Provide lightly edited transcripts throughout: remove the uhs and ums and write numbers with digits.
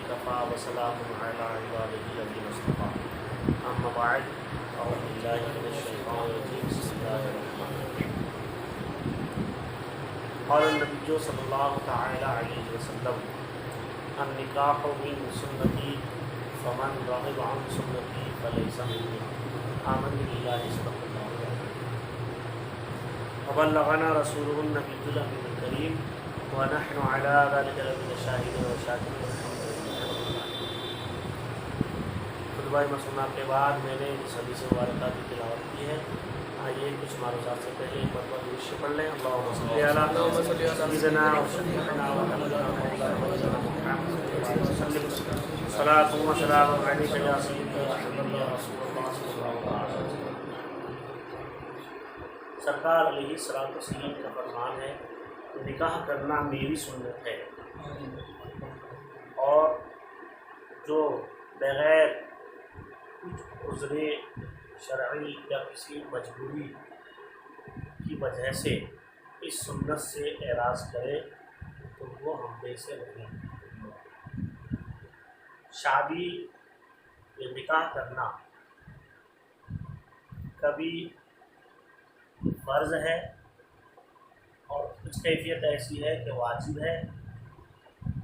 اکتفا وسلام علی عبادہ الذین اصطفیٰ اما بعد اعوذ باللہ من الشیطان الرجیم بسم اللہ الرحمن الرحیم قال النبی صلی اللہ تعالی علیہ وسلم النکاح من سنتی فمن رغب عن سنتی فلیس منی آمن باللہ صدق اللہ وبلغنا رسوله النبی الامین الکریم ونحن علی ذلک لمن الشاہدین والشاکرین والحمد للہ رب العالمین۔ خطبہ مسنونہ کے بعد میں نے اس حدیث مبارکہ کی تلاوت کی ہے۔ آئیے کچھ معروضات سے پہلے ایک مرتبہ درود شریف پڑھ لیں۔ اللہم صلی علی سیدنا و شفیعنا و حبیبنا مولانا محمد وسلم صلاۃ و سلام علیک یا سیدی یا حبیبی یا رسول اللہ صلی اللہ علیہ وسلم۔ سرکار علیہ الصلوۃ والسلام کا فرمان ہے کہ نکاح کرنا میری سنت ہے، اور جو بغیر کچھ عذر شرعی یا کسی مجبوری کی وجہ سے اس سنت سے اعراض کرے تو وہ ہم میں سے نہیں۔ شادی یا نکاح کرنا کبھی فرض ہے اور کچھ کیفیت ایسی ہے کہ واجب ہے،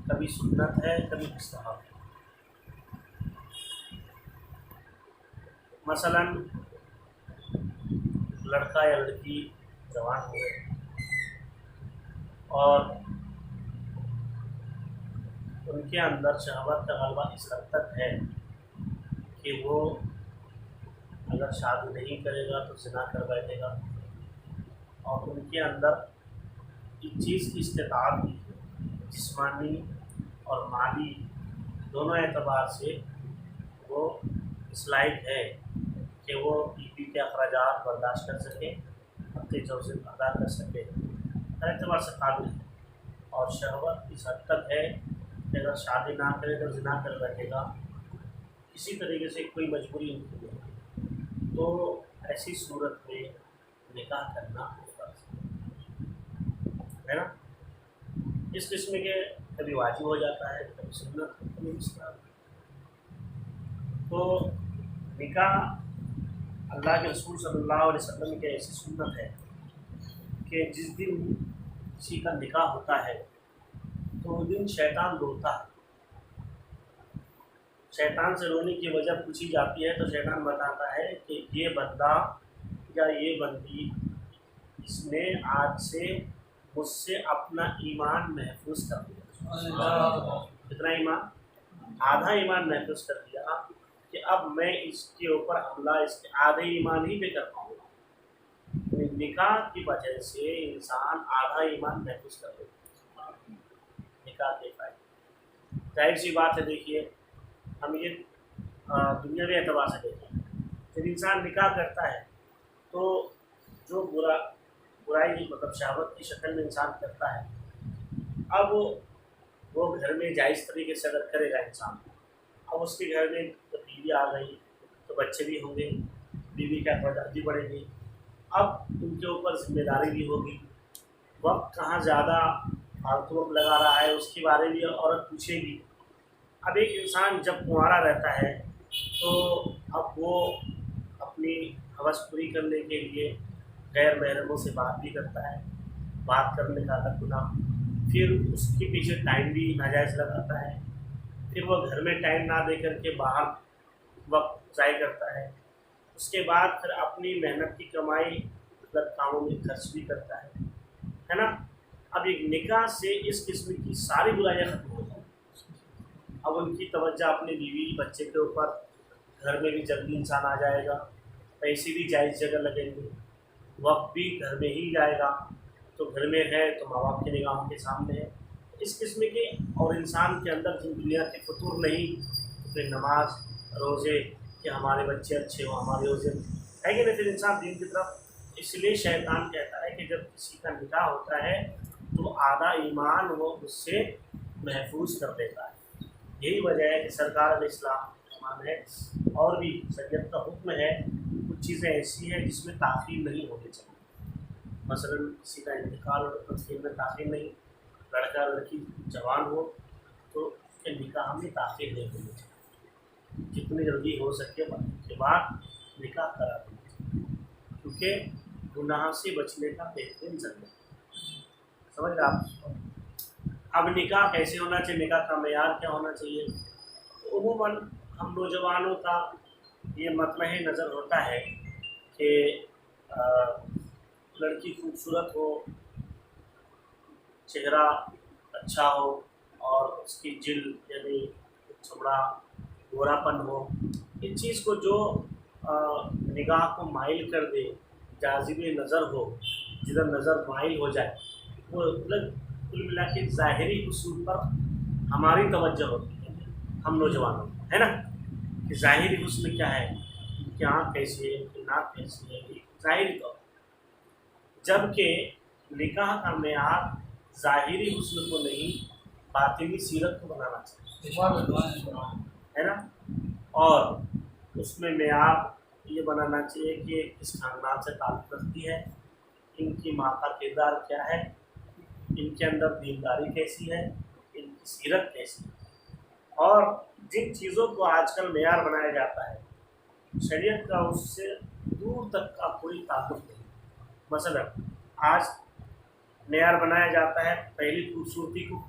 کبھی سنت ہے، کبھی مستحب ہے۔ مثلا لڑکا یا لڑکی جوان ہوئے اور ان کے اندر شہوت کا غلبہ اس حد تک ہے کہ وہ اگر شادی نہیں کرے گا تو زنا کر بیٹھے گا، اور ان کے اندر اس چیز کی استطاعت بھی ہے، جسمانی اور مالی دونوں اعتبار سے وہ اس لائق ہے کہ وہ بیوی کے اخراجات برداشت کر سکے، اپنے جوزن ادا کر سکے، ہر اعتبار سے قابل ہے، اور شہوت اس حد تک ہے کہ اگر شادی نہ کرے تو زنا کر بیٹھے گا، کسی طریقے سے کوئی مجبوری نہیں ہے، تو ایسی صورت میں نکاح کرنا فرض ہے نا۔ اس قسم کے کبھی واجب ہو جاتا ہے، کبھی سنت، کبھی مستحب۔ تو نکاح اللہ کے رسول صلی اللہ علیہ وسلم کی ایسی سنت ہے کہ جس دن کسی کا نکاح ہوتا ہے تو اس دن شیطان روتا ہے۔ شیطان سے رونے کی وجہ پوچھی جاتی ہے تو شیطان بتاتا ہے کہ یہ بندہ یا یہ بندی اس نے آج سے مجھ سے اپنا ایمان محفوظ کر دیا۔ کتنا ایمان؟ آدھا ایمان محفوظ کر دیا کہ اب میں اس کے اوپر حملہ اس کے آدھے ایمان ہی پہ کر پاؤں گا۔ نکاح کی وجہ سے انسان آدھا ایمان محفوظ کر دیتا ہے۔ نکاح کے فائدے ظاہر سی بات ہے، دیکھیے ہم یہ دنیاوی اعتبار سے دیکھیں، جب انسان نکاح کرتا ہے تو جو برائی مطلب شہوت کی شکل میں انسان کرتا ہے، اب وہ گھر میں جائز طریقے سے اگر کرے گا انسان، اب اس کے گھر میں تو بیوی آ گئی تو بچے بھی ہوں گے، بیوی کا اخراجات بھی بڑھیں گے، اب ان کے اوپر ذمہ داری بھی ہوگی، وقت کہاں زیادہ فالتو وقت لگا رہا ہے اس کے بارے میں عورت پوچھے گی۔ اب ایک انسان جب کنوارا رہتا ہے تو اب وہ اپنی ہوس پوری کرنے کے لیے غیر محرموں سے بات بھی کرتا ہے، بات کرنے کا الگ گناہ، پھر اس کے پیچھے ٹائم بھی ناجائز لگاتا ہے، پھر وہ گھر میں ٹائم نہ دے کر کے باہر وقت ضائع کرتا ہے، اس کے بعد پھر اپنی محنت کی کمائی غلط کاموں میں خرچ بھی کرتا ہے نا۔ اب ایک نکاح سے اس قسم کی ساری برائیاں ختم ہو جائیں، اب ان کی توجہ اپنے بیوی بچے کے اوپر، گھر میں بھی جلدی انسان آ جائے گا، پیسے بھی جائز جگہ لگیں گے، وقت بھی گھر میں ہی جائے گا، تو گھر میں ہے تو ماں باپ کی نگاہوں کے سامنے ہے، اس قسم کے، اور انسان کے اندر جن دنیا کے فطور نہیں، پھر نماز روزے کہ ہمارے بچے اچھے ہوں، ہمارے روزے ہے کہ نہیں، پھر انسان دین کی طرف۔ اس لیے شیطان کہتا ہے کہ جب کسی کا نکاح ہوتا ہے تو آدھا ایمان وہ اس سے محفوظ کر دیتا ہے۔ یہی وجہ ہے کہ سرکار علیہ السلام فرمان ہے، اور بھی شریعت کا حکم ہے، کچھ چیزیں ایسی ہیں جس میں تاخیر نہیں ہونی چاہیے۔ مثلا کسی کا انتقال اور تدفین میں تاخیر نہیں، لڑکا لڑکی جوان ہو تو کہ نکاح میں تاخیر نہیں ہونی چاہیے، جتنی جلدی ہو سکے وقت کے بعد نکاح کرا دینا چاہیے، کیونکہ گناہ سے بچنے کا بہترین ذریعہ سمجھ رہے آپ۔ اب نکاح کیسے ہونا چاہیے، نکاح کا معیار کیا ہونا چاہیے؟ عموماً ہم نوجوانوں کا یہ مطمع نظر ہوتا ہے کہ لڑکی خوبصورت ہو، چہرہ اچھا ہو، اور اس کی جلد یعنی چمڑا گورا پن ہو، اس چیز کو جو نگاہ کو مائل کر دے، جاذب نظر ہو، جدھر نظر مائل ہو جائے، وہ مطلب کل ملا کے ظاہری حسن پر ہماری توجہ ہوتی ہے ہم نوجوانوں ہے نا، کہ ظاہری حسن کیا ہے، ان کی آنکھ کیسی ہے، ان کی ناک کیسی ہے، ظاہری طور، جبکہ نکاح کا معیار ظاہری حسن کو نہیں باطنی سیرت کو بنانا چاہیے ہے نا، اور اس میں معیار یہ بنانا چاہیے کہ کس خاندان سے تعلق رکھتی ہے، ان کی ماں کا کردار کیا ہے، ان کے اندر دینداری کیسی ہے، ان کی سیرت کیسی ہے، اور جن چیزوں کو آج کل معیار بنایا جاتا ہے شریعت کا اس سے دور تک کا کوئی تعلق نہیں۔ مثلا آج معیار بنایا جاتا ہے پہلی خوبصورتی کو،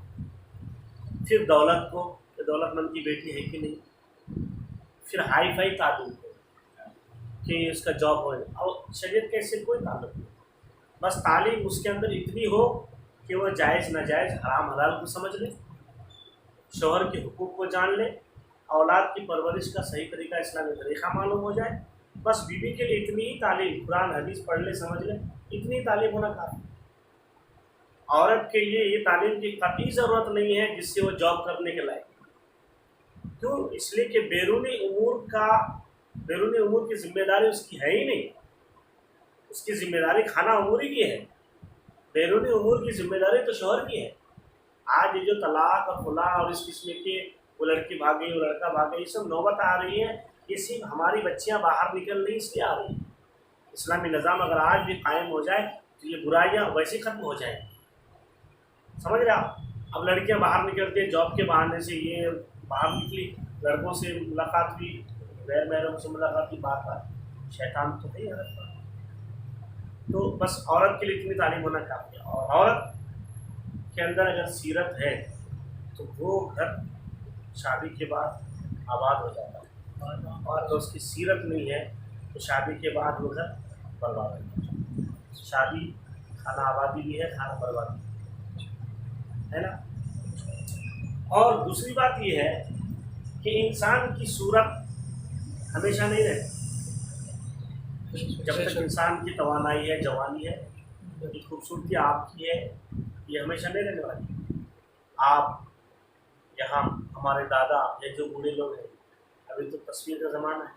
پھر دولت کو کہ دولت مند کی بیٹی ہے کہ نہیں، پھر ہائی فائی تعلیم کو کہ اس کا جاب ہو، اور شریعت کے اس سے کوئی تعلق نہیں، بس تعلیم اس کے اندر اتنی ہو کہ وہ جائز ناجائز حرام حلال کو سمجھ لے، شوہر کے حقوق کو جان لے، اولاد کی پرورش کا صحیح طریقہ اسلامی طریقہ معلوم ہو جائے، بس بیوی کے لیے اتنی ہی تعلیم، قرآن حدیث پڑھ لے سمجھ لے، اتنی ہی تعلیم ہونا کافی۔ عورت کے لیے یہ تعلیم کی قطعی ضرورت نہیں ہے جس سے وہ جاب کرنے کے لائق، کیوں؟ اس لیے کہ بیرونی امور کی ذمہ داری اس کی ہے ہی نہیں، اس کی ذمہ داری خانہ اموری کی ہے، بیرونی امور کی ذمہ داری تو شوہر کی ہے۔ آج یہ جو طلاق اور خلا اور اس قسم کے وہ لڑکی بھاگ گئی، وہ لڑکا بھاگ گئی، یہ سب نوبت آ رہی ہے، یہ صرف ہماری بچیاں باہر نکل رہی اس لیے آ رہی ہیں۔ اسلامی نظام اگر آج بھی قائم ہو جائے تو یہ برائیاں ویسے ختم ہو جائیں، سمجھ رہے آپ؟ اب لڑکیاں باہر نکلتی ہیں جاب کے بہانے سے، یہ باہر نکلی، لڑکوں سے ملاقات ہوئی، غیر محرم سے ملاقات کی بات ہے، شیطان تو نہیں ہے، تو بس عورت کے لیے اتنی تعلیم ہونا کافی ہے، اور عورت کے اندر اگر سیرت ہے تو وہ گھر شادی کے بعد آباد ہو جاتا ہے، اور اگر اس کی سیرت نہیں ہے تو شادی کے بعد وہ گھر برباد ہو جاتا ہے۔ شادی کھانا آبادی بھی ہے، کھانا بربادی ہے نا۔ اور دوسری بات یہ ہے کہ انسان کی صورت ہمیشہ نہیں رہتی، جب تک انسان کی توانائی ہے، جوانی ہے، یہ خوبصورتی آپ کی ہے، یہ ہمیشہ نہیں رہنے والی۔ آپ یہاں ہمارے دادا یا جو بوڑھے لوگ ہیں، ابھی تو تصویر کا زمانہ ہے،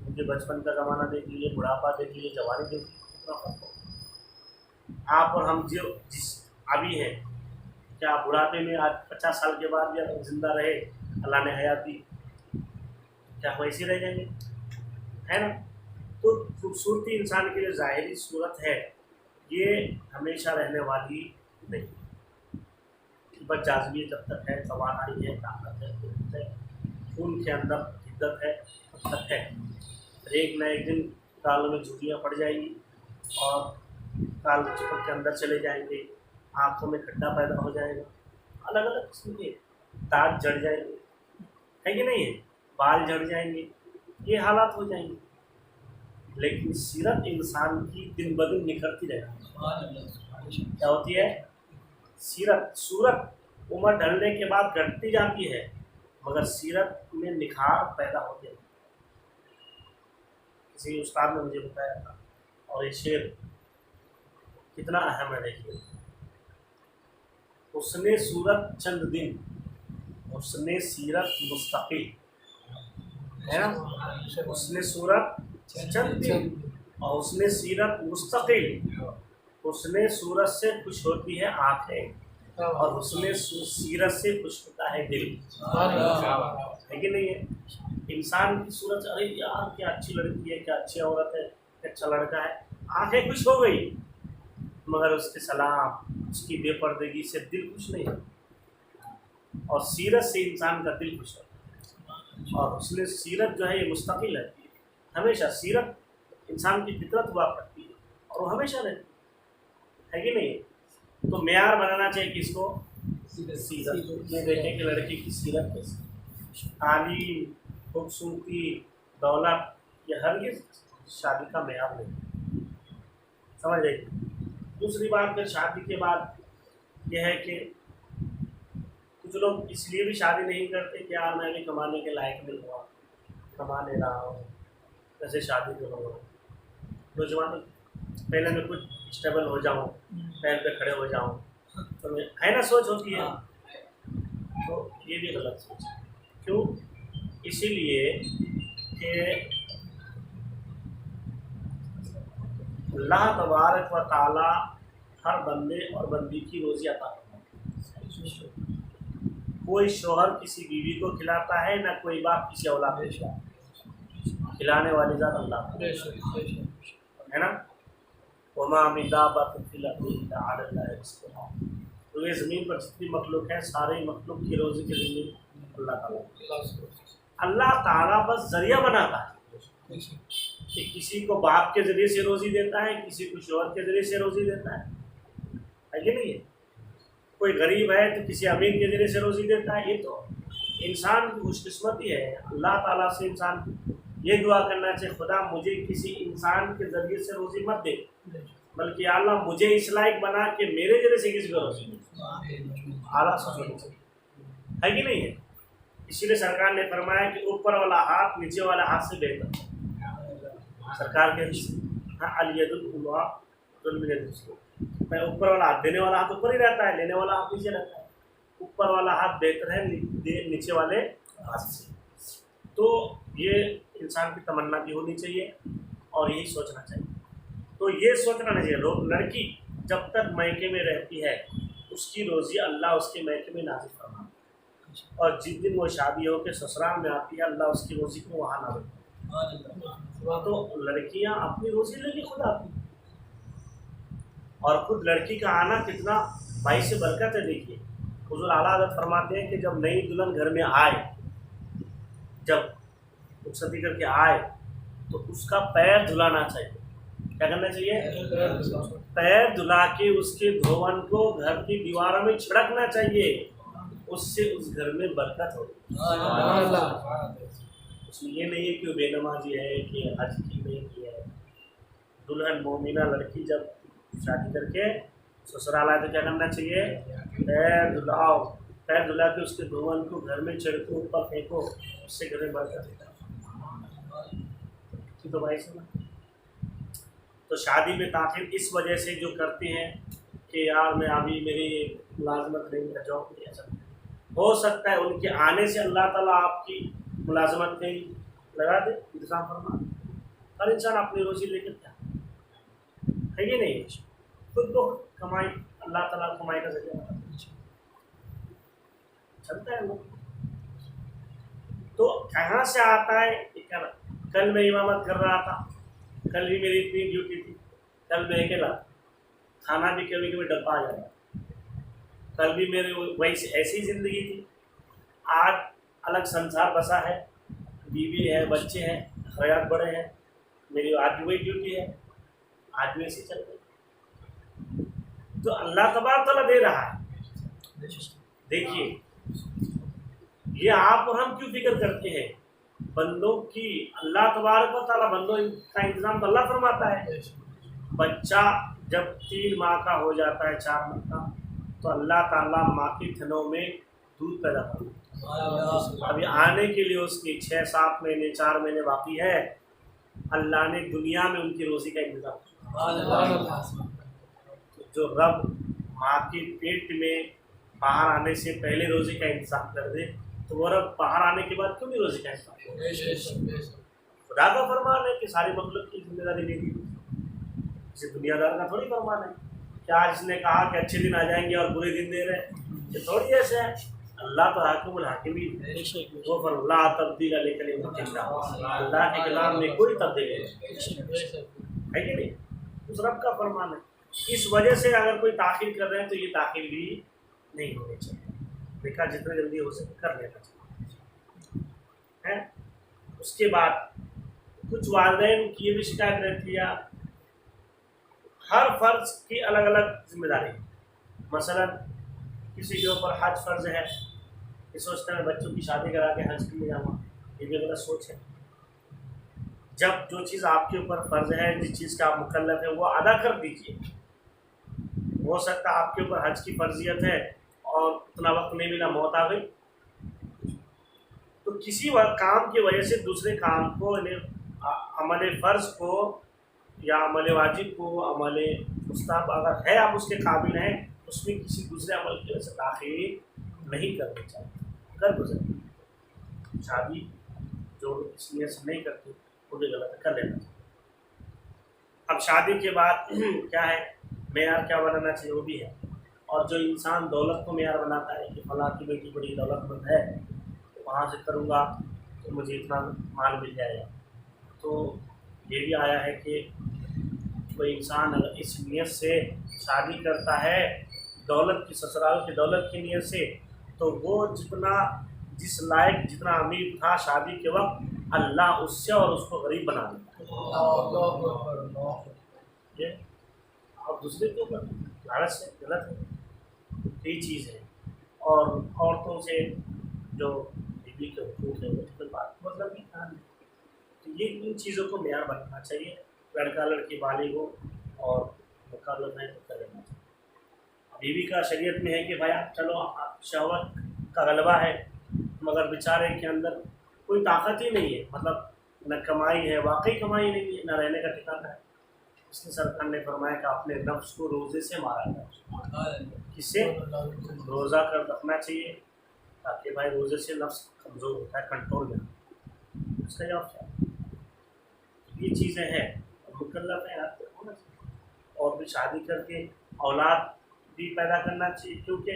ان کے بچپن کا زمانہ دیکھ لیجیے، بڑھاپا دیکھ لیجیے، جوانی دیکھ لیجیے، کتنا فرق ہو۔ آپ اور ہم جو جس ابھی ہیں، کیا بڑھاپے میں آج 50 سال کے بعد یا زندہ رہے، اللہ نے حیات دی، کیا ویسے رہ جائیں گے؟ ہے نا۔ تو خوبصورتی انسان کے لیے ظاہری صورت ہے، یہ ہمیشہ رہنے والی نہیں، بس جاذبی جب تک ہے، توانائی ہے، طاقت ہے، قوت ہے، خون کے اندر حدت ہے، تب تک ہے۔ ایک نہ ایک دن کالوں میں جھوٹیاں پڑ جائیں گی، اور کال چپک کے اندر چلے جائیں گے، آنکھوں میں کھڈا پیدا ہو جائے گا، الگ الگ قسم کے دانت جھڑ جائیں گے، ہے کہ نہیں ہے، بال جھڑ جائیں گے، یہ حالات ہو جائیں گے، لیکن سیرت انسان کی دن بدن نکھرتی رہتی ہے۔ کیا ہوتی ہے؟ صورت عمر ڈھلنے کے بعد گھٹتی جاتی ہے، مگر سیرت میں نکھار پیدا ہوتے ہیں۔ کسی استاد نے مجھے بتایا تھا، اور یہ شعر کتنا اہم ہے، دیکھیے، حسن صورت چند دن، حسن سیرت مستقل، ہے نا، حسن صورت چند دن اور حسن سیرت مستقل۔ حسن صورت سے خوش ہوتی ہے آنکھیں، اور حسن سیرت سے خوش ہوتا ہے دل، ہے کہ نہیں ہے؟ انسان کی صورت سے ارے یار کیا اچھی لڑکی ہے، کیا اچھی عورت ہے، کیا اچھا لڑکا ہے، آنکھیں خوش ہو گئی، مگر اس کے سلام، اس کی بے پردگی سے دل خوش نہیں ہوتا۔ اور سیرت سے انسان کا دل خوش ہوتا ہے، اور اس لیے سیرت جو ہے یہ مستقل رہتی ہے، ہمیشہ سیرت انسان کی فطرت ہوا کرتی ہے اور وہ ہمیشہ رہتی ہے کہ نہیں؟ تو معیار بنانا چاہیے کس کو؟ سیرت میں دیکھیں کہ لڑکی کی سیرت کیسی، تعلیم، خوبصورتی، دولت یہ ہرگز شادی کا معیار نہیں، سمجھ رہے؟ دوسری بات پھر شادی کے بعد یہ ہے کہ کچھ لوگ اس لیے بھی شادی نہیں کرتے کہ یار میں بھی کمانے کے لائق نہیں ہوا، کما لے رہا ہوں، کیسے شادی کروں گا؟ نوجوان پہلے میں کچھ اسٹیبل ہو جاؤں، پیر پہ کھڑے ہو جاؤں، تو میں ہے نا سوچ ہوتی ہے، تو یہ بھی غلط سوچ ہے۔ کیوں؟ اسی لیے کہ اللہ تبارک و تعالی ہر بندے اور بندی کی روزی عطا کرتا ہے۔ کوئی شوہر کسی بیوی کو کھلاتا ہے، نہ کوئی باپ کسی اولاد کو کھلاتا ہے، کھلانے والی ذات اللہ ہے نا؟ وما من دابۃ فی الارض الا علی اللہ رزقها، تو یہ زمین پر جتنی مخلوق ہے سارے مخلوق کی روزی کے ذمہ اللہ تعالیٰ، اللہ تعالیٰ بس ذریعہ بناتا ہے کہ کسی کو باپ کے ذریعے سے روزی دیتا ہے، کسی کو شوہر کے ذریعے سے روزی دیتا ہے کہ نہیں ہے؟ کوئی غریب ہے تو کسی امیر کے ذریعے سے روزی دیتا ہے، یہ تو انسان کی خوش قسمتی ہے۔ اللہ تعالیٰ سے انسان یہ دعا کرنا چاہیے، خدا مجھے کسی انسان کے ذریعے سے روزی مت دے، بلکہ یا اللہ مجھے اس لائق بنا کہ میرے ذریعے سے کسی کو روزی دے، اعلیٰ سوچ ہے کہ نہیں ہے؟ اسی لیے سرکار نے فرمایا کہ اوپر والا ہاتھ نیچے والا ہاتھ سے بہتر ہے۔ سرکار کے الید العلیٰ ظلم میں اوپر والا ہاتھ، دینے والا ہاتھ اوپر ہی رہتا ہے، لینے والا ہاتھ نیچے رہتا ہے، اوپر والا ہاتھ بہتر ہے نیچے والے ہاتھ سے۔ تو یہ انسان کی تمنا بھی ہونی چاہیے اور یہی سوچنا چاہیے۔ تو یہ سوچنا نہیں چاہیے، لڑکی جب تک میکے میں رہتی ہے اس کی روزی اللہ اس کے میکے میں نازل فرماتا ہے، اور جس دن وہ شادی ہو کے سسرال میں آتی ہے اللہ اس کی روزی کو وہاں نازل فرماتا ہے۔ تو لڑکیاں اپنی روزی لے کے خود آتی ہیں، اور خود لڑکی کا آنا کتنا باعث برکت ہے۔ دیکھیے حضور اعلیٰ حضرت فرماتے ہیں کہ جب نئی دلہن گھر میں آئے، جب رخصتی کر کے آئے تو اس کا پیر دھلانا چاہیے۔ کیا کرنا چاہیے؟ پیر دھلا کے اس کے دھون کو گھر کی دیواروں میں چھڑکنا چاہیے، اس سے اس گھر میں برکت ہوگی۔ اس میں یہ نہیں ہے کہ وہ بے نمازی ہے کہ حج کی نہیں کی ہے۔ دلہن مومنہ لڑکی جب شادی کر کے سسرال آئے تو کیا کرنا چاہیے؟ پیر دھلاؤ، پیر دھلا کے اس کے دھون کو گھر میں چھڑکو، اوپر پھینکو، اس سے گھر میں برکت ہوتا ہے۔ تو بھائی سنا، تو شادی میں تاخیر اس وجہ سے جو کرتے ہیں کہ یار میں ابھی میری ملازمت نہیں، میرا جاب نہیں ہے، ہو سکتا ہے ان کے آنے سے اللہ تعالیٰ آپ کی ملازمت کہیں لگا دے، انتظام فرما دے۔ ہر انسان اپنی روزی لے کر کیا ہے کہ نہیں؟ خود کو کمائی اللہ تعالیٰ کمائی کا ذریعہ چلتا ہے وہ۔ تو کہاں سے آتا ہے؟ کل میں امامت کر رہا تھا، کل بھی میری اتنی ڈیوٹی تھی، کل میں اکیلا، کھانا بھی کبھی کبھی ڈبہ آ جاتا، کل بھی میرے وہی ایسی زندگی تھی، آج الگ سنسار بسا ہے، بیوی ہے، بچے ہیں، اخراجات بڑے ہیں، میری آج بھی وہی ڈیوٹی ہے، آج بھی ایسی چل رہی۔ تو اللہ تبارک تعالیٰ دے رہا ہے۔ دیکھیے یہ آپ اور ہم کیوں فکر کرتے ہیں؟ بندوں کی اللہ تبارک و تعالیٰ بندوں کا انتظام تو اللہ فرماتا ہے۔ بچہ جب 3 ماہ کا ہو جاتا ہے، 4 ماہ کا، تو اللہ تعالیٰ ماں کی تھنوں میں دودھ پیدا کرتا ہے۔ ابھی آنے کے لیے اس کی 6-7 مہینے 4 مہینے باقی ہے، اللہ نے دنیا میں ان کی روزی کا انتظام کیا۔ جو رب ماں کے پیٹ میں باہر آنے سے پہلے روزی کا انتظام کر دے تو وہ رب باہر آنے کے بعد کیوں نہیں روزی کا انتظام کرے؟ خدا کا فرمان ہے کہ ساری مخلوق کی ذمہ داری لے لی، کسی دنیا دار کا تھوڑی فرمان ہے کہ آج اس نے کہا کہ اچھے دن آ جائیں گے اور برے دن دے رہے ہیں، یہ تھوڑی ایسے ہے۔ اللہ تو حاکم الحاکمین، وہ پر اللہ تبدیل لکلمات اللہ، اللہ کے کلام میں کوئی تبدیلی نہیں ہے کہ نہیں؟ اس رب کا فرمان ہے۔ اس وجہ سے اگر کوئی تاخیر کر رہے ہیں تو یہ تاخیر بھی نہیں ہونی چاہیے۔ نکاح جتنا جلدی ہو سکے کر لینا چاہیے. اس کے بعد کچھ والدین کی یہ بھی شکایت رہتی ہے ہر فرض کی الگ الگ ذمہ داری ہے. مثلا کسی کے اوپر حج فرض ہے، یہ سوچتا ہے بچوں کی شادی کرا کے حج کے لیے جاؤں گا، یہ بھی غلط سوچ ہے. جب جو چیز آپ کے اوپر فرض ہے، جس چیز کا آپ مکلف ہے، وہ ادا کر دیجیے. ہو سکتا ہے آپ کے اوپر حج کی فرضیت ہے اور اتنا وقت نہیں ملا، موت آ گئی، تو کسی کام کی وجہ سے دوسرے کام کو، عمل فرض کو یا عمل واجب کو، عمل مستحب اگر ہے آپ اس کے قابل ہیں، اس میں کسی دوسرے عمل کی وجہ سے تاخیر نہیں کرنی چاہیے. کر گزر شادی جو اس نیت سے نہیں کرتی وہ بھی غلط کر لینا چاہیے. اب شادی کے بعد کیا ہے معیار کیا بنانا چاہیے وہ بھی ہے. اور جو انسان دولت کو معیار بناتا ہے کہ فلاں کی بیٹی بڑی دولت مند ہے، وہاں سے کروں گا تو مجھے اتنا مال مل جائے گا، تو یہ بھی آیا ہے کہ کوئی انسان اگر اس نیت سے شادی کرتا ہے دولت کی، سسرال کی دولت کی نیت سے، تو وہ جس لائق جتنا امیر تھا شادی کے وقت، اللہ اس سے اور اس کو غریب بنا دیتا ہے. اور دوسرے کے اوپر لالچ سے غلط ہے، یہی چیز ہے. اور عورتوں سے جو بیوی کے حقوق ہے وہ کوئی بات مطلب نہیں کہانی. تو یہ ان چیزوں کو معیار بنانا چاہیے. لڑکا لڑکی بالغ ہو اور مکلف ہے تو کر لینا چاہیے. بیوی کا شریعت میں ہے کہ بھائی چلو شہوت کا غلبہ ہے، مگر بیچارے کے اندر کوئی طاقت ہی نہیں ہے، مطلب نہ کمائی ہے، واقعی کمائی نہیں ہے، نہ رہنے کا ٹھکانا ہے. اس نے سرکار نے فرمایا کہ اپنے نفس کو روزے سے مارا جائے. کس سے؟ روزہ کر رکھنا چاہیے، تاکہ بھائی روزے سے نفس کمزور ہوتا ہے، کنٹرول میں. اس کا جواب کیا؟ یہ چیزیں ہیں مکلف ہیں آپ کو ہونا چاہیے. اور پھر شادی کر کے اولاد بھی پیدا کرنا چاہیے، کیونکہ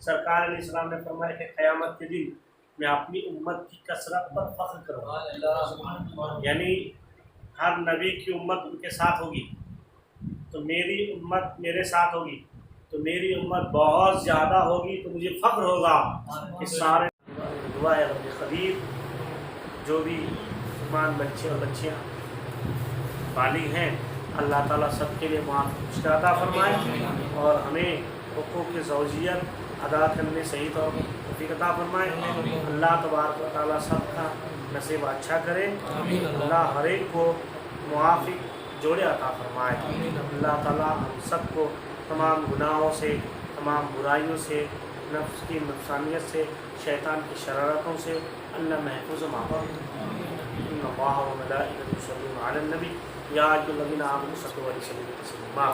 سرکار علیہ السلام نے فرمایا کہ قیامت کے دن میں اپنی امت کی کثرت پر فخر کروں گا. یعنی ہر نبی کی امت ان کے ساتھ ہوگی، تو میری امت میرے ساتھ ہوگی، تو میری امت بہت زیادہ ہوگی، تو مجھے فخر ہوگا کہ سارے دعا ہے رب خبیر جو بھی مسلمان بچے اور بچیاں بالغ ہیں، اللہ تعالیٰ سب کے لیے معاف عطا فرمائے اور ہمیں حقوق زوجیت ادا کرنے صحیح طور پر توفیق عطا فرمائے. اللہ تبارک و تعالیٰ سب کا نصیب اچھا کرے. اللہ ہر ایک کو موافق جوڑے عطا فرمائے. اللہ تعالیٰ ہم سب کو تمام گناہوں سے، تمام برائیوں سے، نفس کی نفسانیت سے، شیطان کی شرارتوں سے اللہ محفوظ محفوظ. ان اللہ و ملائکتہ یصلون علی النبی یا ایھا الذین آمنوا صلوا علیہ وسلموا تسلیما.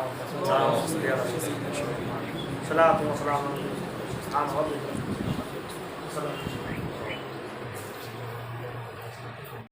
صلاۃ و سلام علیہ وسلم.